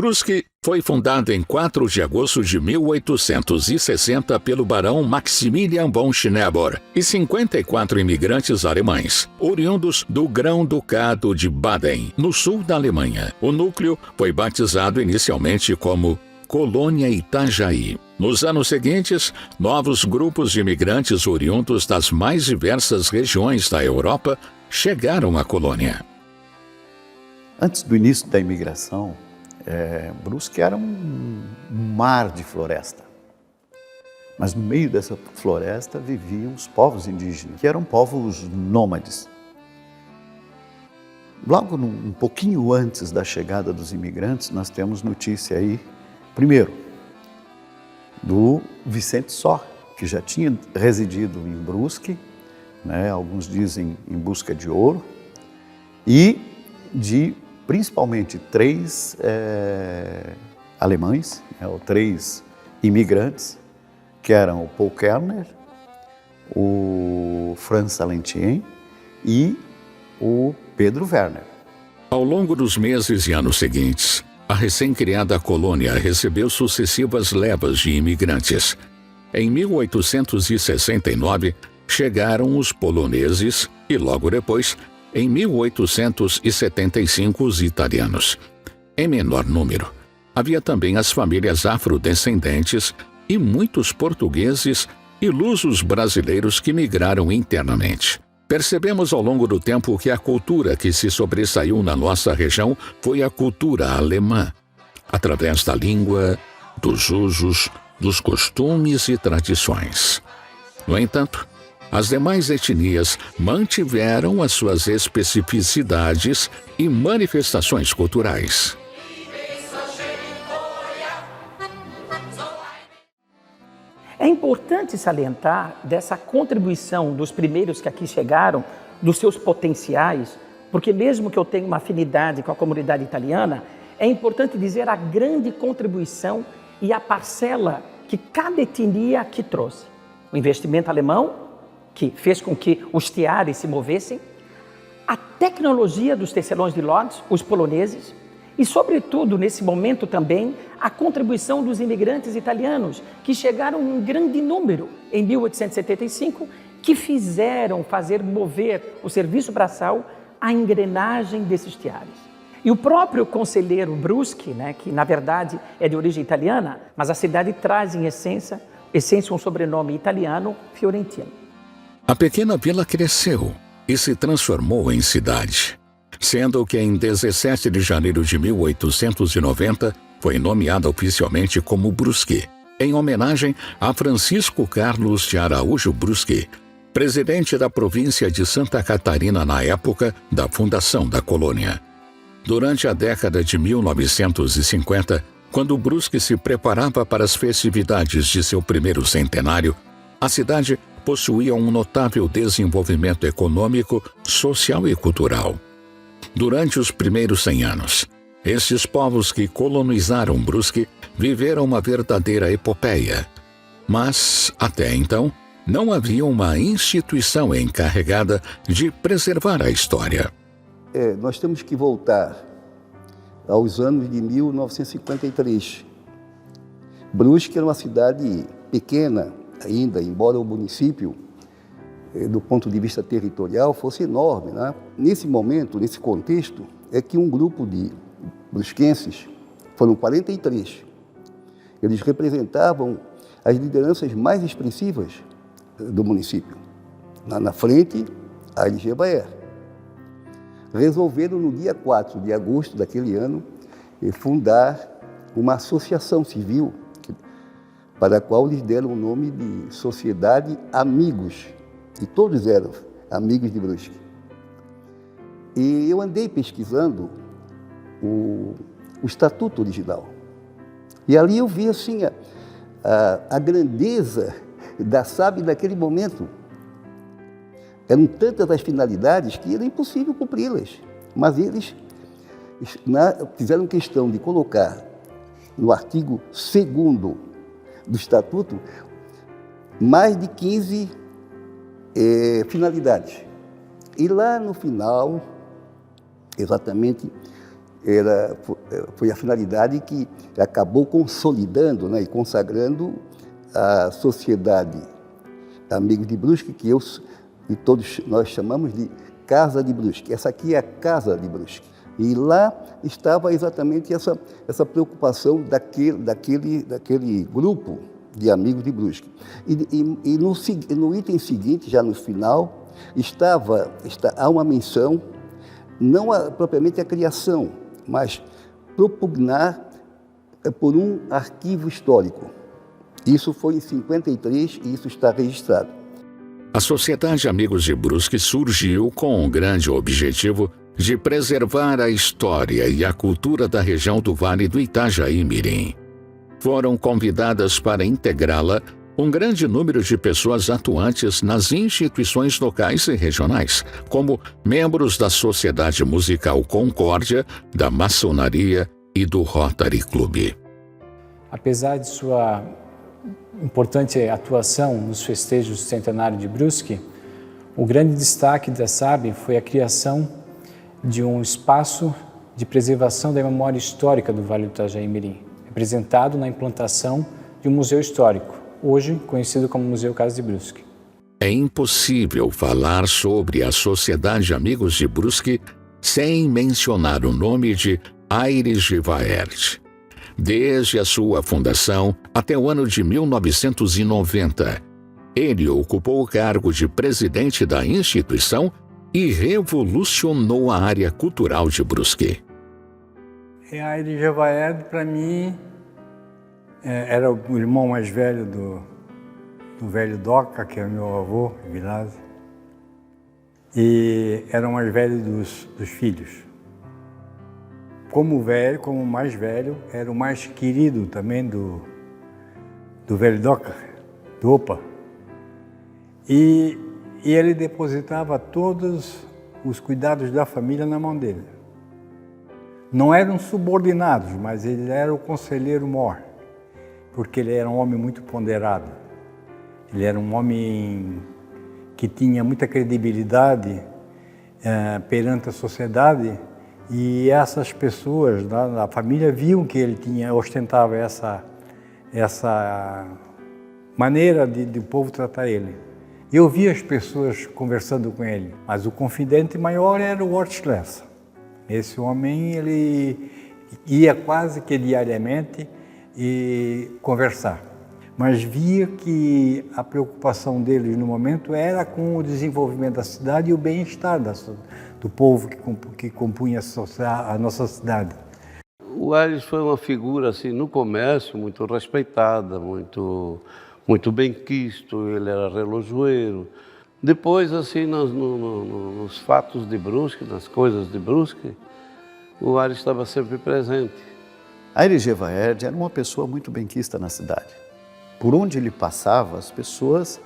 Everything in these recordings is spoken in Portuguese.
Brusque foi fundado em 4 de agosto de 1860 pelo barão Maximilian von Schneeberg e 54 imigrantes alemães, oriundos do Grão-Ducado de Baden, no sul da Alemanha. O núcleo foi batizado inicialmente como Colônia Itajaí. Nos anos seguintes, novos grupos de imigrantes oriundos das mais diversas regiões da Europa chegaram à colônia. Antes do início da imigração, Brusque era um mar de floresta. Mas no meio dessa floresta viviam os povos indígenas, que eram povos nômades. Logo um pouquinho antes da chegada dos imigrantes, nós temos notícia aí, primeiro, do Vicente Só, que já tinha residido em Brusque, né, alguns dizem em busca de ouro, e de principalmente 3 alemães, ou 3 imigrantes, que eram o Paul Kerner, o Franz Salentien e o Pedro Werner. Ao longo dos meses e anos seguintes, a recém-criada colônia recebeu sucessivas levas de imigrantes. Em 1869, chegaram os poloneses e, logo depois, em 1875, os italianos. Em menor número, havia também as famílias afrodescendentes e muitos portugueses e lusos brasileiros que migraram internamente. Percebemos ao longo do tempo que a cultura que se sobressaiu na nossa região foi a cultura alemã, através da língua, dos usos, dos costumes e tradições. No entanto, as demais etnias mantiveram as suas especificidades e manifestações culturais. É importante salientar dessa contribuição dos primeiros que aqui chegaram, dos seus potenciais, porque mesmo que eu tenha uma afinidade com a comunidade italiana, é importante dizer a grande contribuição e a parcela que cada etnia aqui trouxe. O investimento alemão, que fez com que os teares se movessem, a tecnologia dos tecelões de Lodz, os poloneses, e, sobretudo, nesse momento também, a contribuição dos imigrantes italianos, que chegaram em grande número em 1875, que fizeram fazer mover o serviço braçal à engrenagem desses teares. E o próprio conselheiro Brusque, que na verdade é de origem italiana, mas a cidade traz em essência um sobrenome italiano, fiorentino. A pequena vila cresceu e se transformou em cidade, sendo que em 17 de janeiro de 1890 foi nomeada oficialmente como Brusque, em homenagem a Francisco Carlos de Araújo Brusque, presidente da província de Santa Catarina na época da fundação da colônia. Durante a década de 1950, quando Brusque se preparava para as festividades de seu primeiro centenário, a cidade possuía um notável desenvolvimento econômico, social e cultural. Durante os primeiros 100 anos, estes povos que colonizaram Brusque viveram uma verdadeira epopeia. Mas, até então, não havia uma instituição encarregada de preservar a história. Nós temos que voltar aos anos de 1953. Brusque era uma cidade pequena ainda, embora o município, do ponto de vista territorial, fosse enorme, né? Nesse momento, nesse contexto, é que um grupo de brusquenses, foram 43, eles representavam as lideranças mais expressivas do município. Na frente, a LG Baer. Resolveram, no dia 4 de agosto daquele ano, fundar uma associação civil, para a qual lhes deram o nome de Sociedade Amigos, e todos eram amigos de Brusque. E eu andei pesquisando o estatuto original, e ali eu vi assim, a grandeza da SAB naquele momento. Eram tantas as finalidades que era impossível cumpri-las, mas eles fizeram questão de colocar no artigo 2º do Estatuto mais de 15 finalidades. E lá no final, exatamente, foi a finalidade que acabou consolidando, né, e consagrando a Sociedade Amigos de Brusque, que e todos nós chamamos de Casa de Brusque. Essa aqui é a Casa de Brusque. E lá estava exatamente essa preocupação daquele grupo de amigos de Brusque. E no item seguinte, já no final, há uma menção, não propriamente a criação, mas propugnar por um arquivo histórico. Isso foi em 53 e isso está registrado. A Sociedade Amigos de Brusque surgiu com um grande objetivo de preservar a história e a cultura da região do Vale do Itajaí-Mirim. Foram convidadas para integrá-la um grande número de pessoas atuantes nas instituições locais e regionais, como membros da Sociedade Musical Concórdia, da Maçonaria e do Rotary Club. Apesar de sua importante atuação nos festejos do centenário de Brusque, o grande destaque da SAB foi a criação de um espaço de preservação da memória histórica do Vale do Itajaí-Mirim, representado na implantação de um museu histórico, hoje conhecido como Museu Casa de Brusque. É impossível falar sobre a Sociedade Amigos de Brusque sem mencionar o nome de Aires Gevaert. Desde a sua fundação até o ano de 1990, ele ocupou o cargo de presidente da instituição e revolucionou a área cultural de Brusque. Aires Gevaert, para mim, era o irmão mais velho do velho Doca, que é meu avô, Vilásio, e era o mais velho dos filhos. Como mais velho, era o mais querido também do velho Doca, do Opa. E ele depositava todos os cuidados da família na mão dele. Não eram subordinados, mas ele era o conselheiro mor, porque ele era um homem muito ponderado. Ele era um homem que tinha muita credibilidade perante a sociedade, e essas pessoas da família viam que ele ostentava essa maneira de o povo tratar ele. Eu via as pessoas conversando com ele, mas o confidente maior era o Ortschlesser. Esse homem, ele ia quase que diariamente conversar, mas via que a preocupação deles no momento era com o desenvolvimento da cidade e o bem-estar do povo que compunha a nossa cidade. O Aires foi uma figura, assim, no comércio, muito respeitada, muito bem quisto, ele era relojoeiro. Depois, assim, nos fatos de Brusque, nas coisas de Brusque, o Aires estava sempre presente. Aires Gevaert era uma pessoa muito benquista na cidade. Por onde ele passava, as pessoas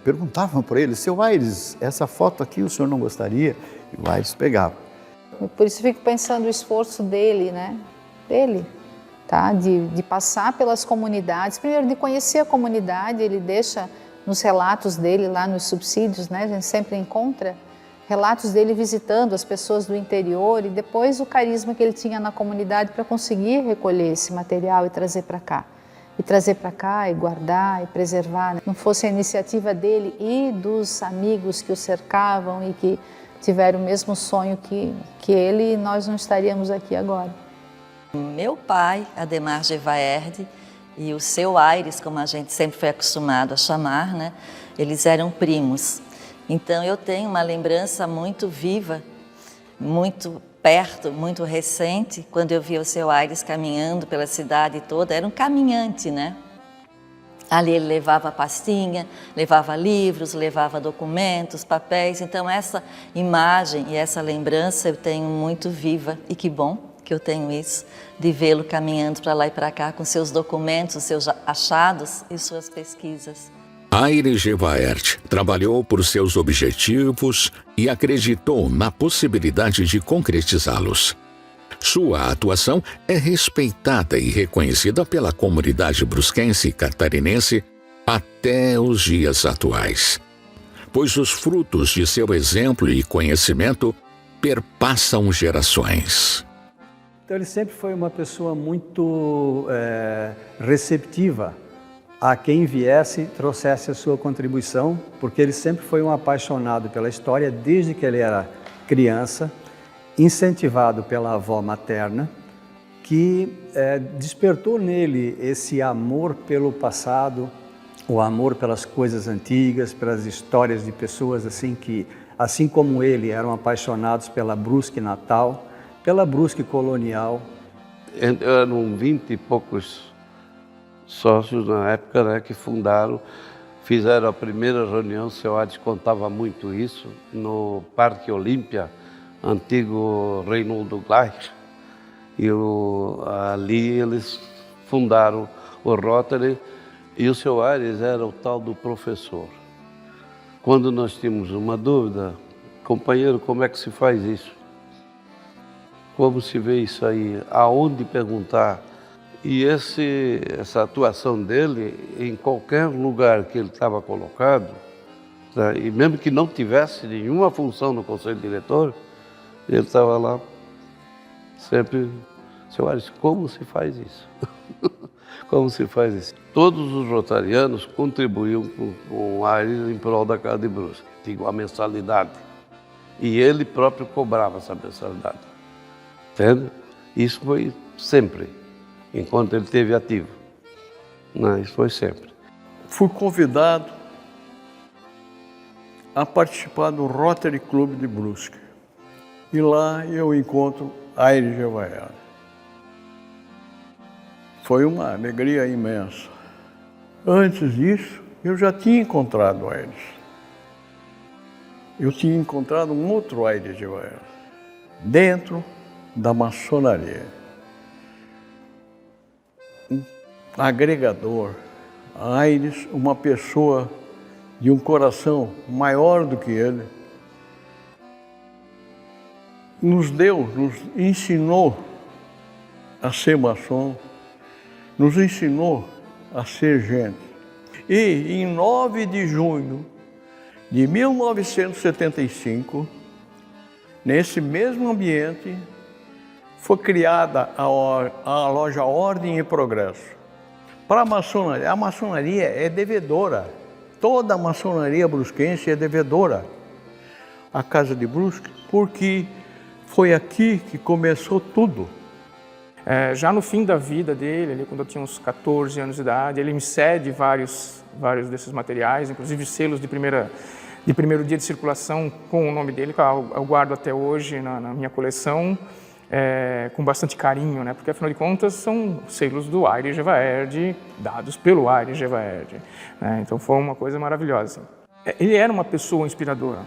perguntavam para ele: seu Aires, essa foto aqui o senhor não gostaria? E o Aires pegava. Por isso eu fico pensando o esforço dele, né? Tá? De passar pelas comunidades, primeiro de conhecer a comunidade, ele deixa nos relatos dele lá nos subsídios, né? A gente sempre encontra relatos dele visitando as pessoas do interior e depois o carisma que ele tinha na comunidade para conseguir recolher esse material e trazer para cá. E trazer para cá, e guardar, e preservar. Não fosse a iniciativa dele e dos amigos que o cercavam e que tiveram o mesmo sonho que ele, nós não estaríamos aqui agora. Meu pai, Ademar Gevaerd, e o seu Aires, como a gente sempre foi acostumado a chamar, né? Eles eram primos. Então eu tenho uma lembrança muito viva, muito perto, muito recente, quando eu vi o seu Aires caminhando pela cidade toda. Era um caminhante, né? Ali ele levava pastinha, levava livros, levava documentos, papéis. Então essa imagem e essa lembrança eu tenho muito viva, e que bom que eu tenho isso, de vê-lo caminhando para lá e para cá com seus documentos, seus achados e suas pesquisas. Aires Gevaerd trabalhou por seus objetivos e acreditou na possibilidade de concretizá-los. Sua atuação é respeitada e reconhecida pela comunidade brusquense e catarinense até os dias atuais, pois os frutos de seu exemplo e conhecimento perpassam gerações. Então ele sempre foi uma pessoa muito receptiva a quem viesse, trouxesse a sua contribuição, porque ele sempre foi um apaixonado pela história desde que ele era criança, incentivado pela avó materna, que despertou nele esse amor pelo passado, o amor pelas coisas antigas, pelas histórias de pessoas assim que, assim como ele, eram apaixonados pela Brusque natal, pela Brusque colonial. Eram 20 e poucos sócios na época, né, que fizeram a primeira reunião. O seu Aires contava muito isso, no Parque Olímpia, antigo Reinaldo Gleich, e ali eles fundaram o Rotary, e o seu Aires era o tal do professor. Quando nós tínhamos uma dúvida, companheiro, como é que se faz isso? Como se vê isso aí? Aonde perguntar? E essa atuação dele, em qualquer lugar que ele estava colocado, tá? E mesmo que não tivesse nenhuma função no Conselho Diretor, ele estava lá sempre. Seu Aires, como se faz isso? Como se faz isso? Todos os rotarianos contribuíam com o Aires em prol da Casa de Brusque. Tinha uma mensalidade. E ele próprio cobrava essa mensalidade. Entende? Isso foi sempre, enquanto ele esteve ativo. Não, isso foi sempre. Fui convidado a participar do Rotary Club de Brusque. E lá eu encontro Aires Gevaerd. Foi uma alegria imensa. Antes disso, eu já tinha encontrado Aires. Eu tinha encontrado um outro Aires Gevaerd, dentro da maçonaria. Um agregador. Aires, uma pessoa de um coração maior do que ele, nos ensinou a ser maçom, nos ensinou a ser gente. E em 9 de junho de 1975, nesse mesmo ambiente, foi criada a loja Ordem e Progresso. Para a maçonaria é devedora. Toda a maçonaria brusquense é devedora à Casa de Brusque, porque foi aqui que começou tudo. Já no fim da vida dele, ali, quando eu tinha uns 14 anos de idade, ele me cede vários desses materiais, inclusive selos de primeiro dia de circulação com o nome dele, que eu guardo até hoje na minha coleção, com bastante carinho, né? Porque afinal de contas são selos do Aires Gevaerd, dados pelo Aires Gevaerd, né? Então foi uma coisa maravilhosa. Ele era uma pessoa inspiradora.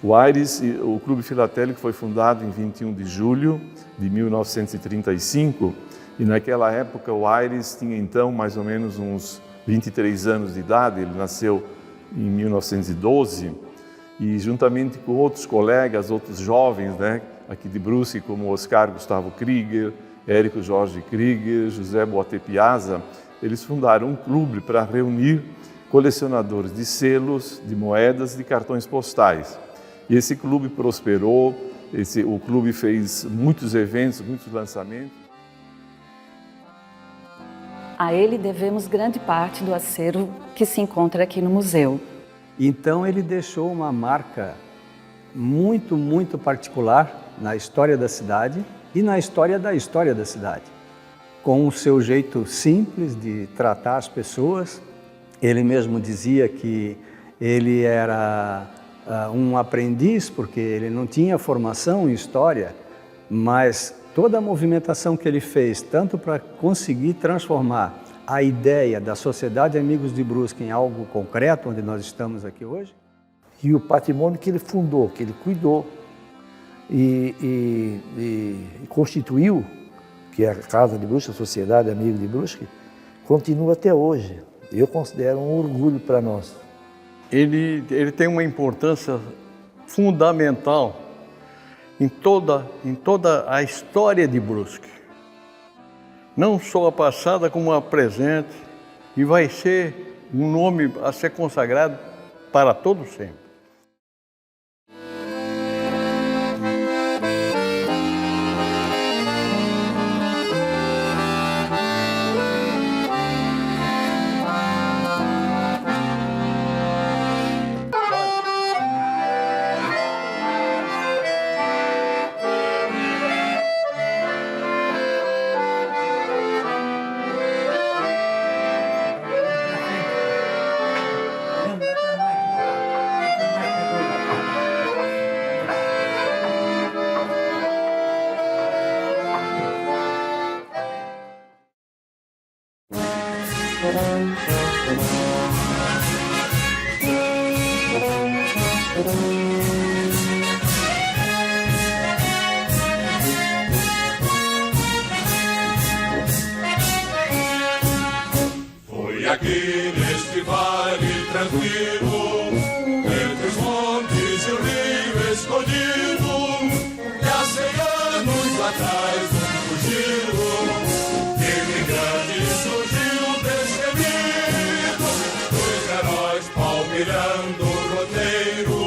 O Aires, o Clube Filatélico foi fundado em 21 de julho de 1935 e naquela época o Aires tinha então mais ou menos uns 23 anos de idade. Ele nasceu em 1912 e juntamente com outros colegas, outros jovens, né, aqui de Brusque, como Oscar Gustavo Krieger, Érico Jorge Krieger, José Boate Piazza, eles fundaram um clube para reunir colecionadores de selos, de moedas, de cartões postais. E esse clube prosperou, o clube fez muitos eventos, muitos lançamentos. A ele devemos grande parte do acervo que se encontra aqui no museu. Então ele deixou uma marca muito, muito particular na história da cidade e na história da cidade. Com o seu jeito simples de tratar as pessoas, ele mesmo dizia que ele era um aprendiz, porque ele não tinha formação em história, mas toda a movimentação que ele fez, tanto para conseguir transformar a ideia da Sociedade Amigos de Brusque em algo concreto, onde nós estamos aqui hoje. E o patrimônio que ele fundou, que ele cuidou e constituiu, que é a Casa de Brusque, a Sociedade Amigos de Brusque, continua até hoje. Eu considero um orgulho para nós. Ele tem uma importância fundamental em toda a história de Brusque. Não só a passada, como a presente, e vai ser um nome a ser consagrado para todo sempre. Foi aqui neste vale tranquilo, entre os montes e o rio escondido, que há 100 anos atrás fugido, imigrante surgiu destemido, dos heróis palmilhando o roteiro,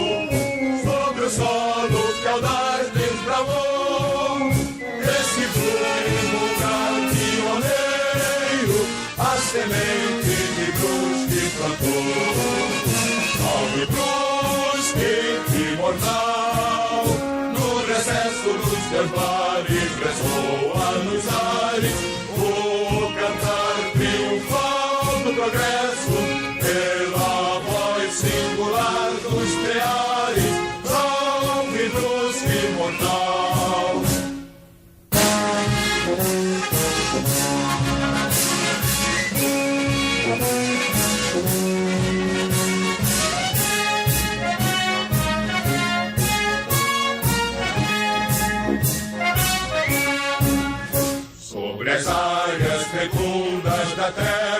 sobre o solo que audaz desbravou, esse vulgar pioneiro, a semente de Brusque plantou. Salve Brusque, imortal, no recesso dos teus mares ressoa nos ares o cantar triunfal do progresso, pela voz singular dos teares. Salve Brusque, imortal. Sobre as áreas fecundas da terra,